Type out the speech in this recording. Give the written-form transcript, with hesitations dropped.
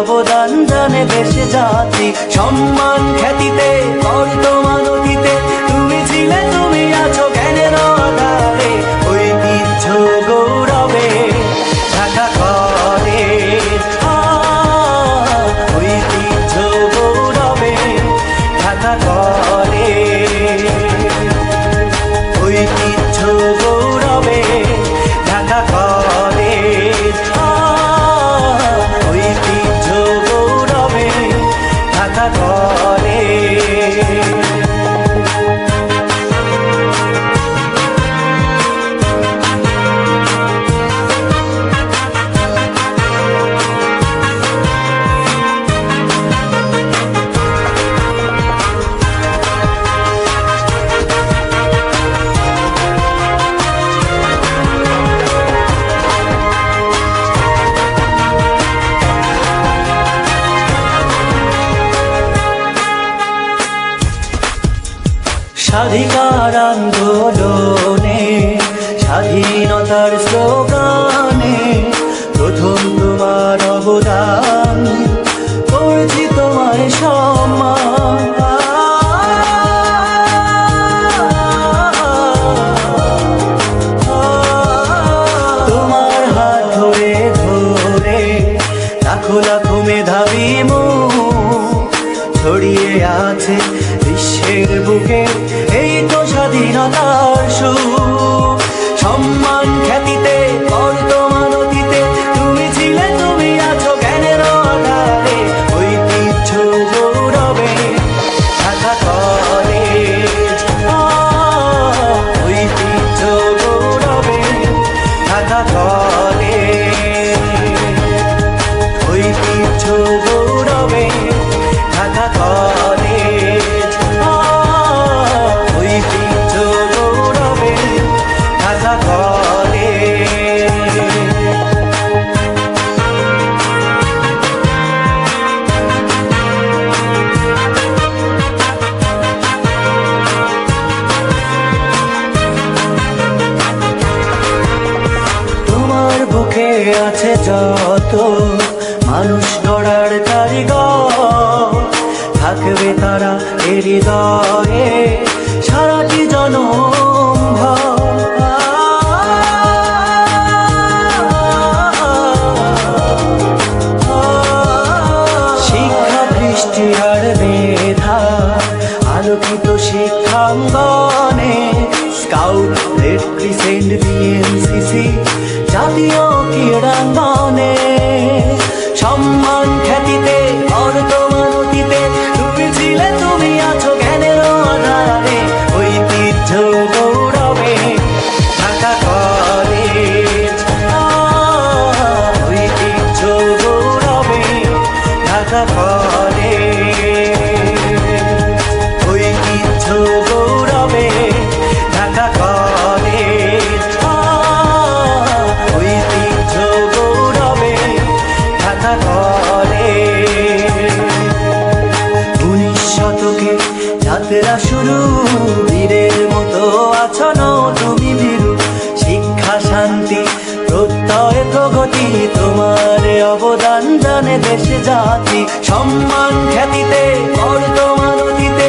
অবদান জানে দেশ জাতি। সম্মান খ্যাতিতে বর্তমান অতীতে তুমি ছিলে, তুমি আছো জ্ঞানের আধারে। ঐতিহ্য গৌরবে ঢাকা কলেজ, ঐতিহ্য গৌরবে ঢাকা কলেজ, ঐতিহ্য গৌরবে ঢাকা কলেজ, ঐতিহ্য গৌরবে ঢাকা কলেজ। স্বাধিকার আন্দোলনে স্বাধীনতার স্লোগানে প্রথম তোমার অবদান, করছি তোমায় সম্মান। তোমার হাত ধরে ধরে লাখো লাখো মেধাবী মুখ ছড়িয়ে আছে বিশ্বের বুকে, এই তো স্বাধীনতার সুখ। সম্মান খ্যাতিতে বর্তমান অতীতে তুমি ছিলে, তুমি আছো জ্ঞানের আধারে। ঐতিহ্য গৌরবে ঢাকা কলেজ, ঐতিহ্য গৌরবে ঢাকা কলেজ, ঐতিহ্য গৌরবে ঢাকা কলেজ, ঐতিহ্য গৌরবে ঢাকা কলেজ। তোমার বুকে আছে যত মানুষ গড়ার কারিগর, থাকবে তারা এর হৃদয়ে সারাটি জনম ভর। শিক্ষা কৃষ্টি আর মেধা আলোকিত শিক্ষাঙ্গনে, স্কাউট রেড ক্রিসেন্ট বিএনসিসি জাতীয় ক্রীড়াঙ্গনে। সম্মান খ্যাতিতে বর্তমান অতীতে তুমি ছিলে, তুমি আছো জ্ঞানের আধারে। ঐতিহ্য গৌরবে ঢাকা কলেজ, ঐতিহ্য গৌরবে ঢাকা কলেজ, ঐতিহ্য গৌরবে ঢাকা কলেজ, ঐতিহ্য গৌরবে ঢাকা কলেজ। 19 শতকে যাত্রা শুরু, বীরের মতো আছনো তুমি ভীরু। শিক্ষা শান্তি প্রত্যয় প্রগতি তোমার অবদান জানে দেশ জাতি। সম্মান খ্যাতিতে বর্তমান অতীতে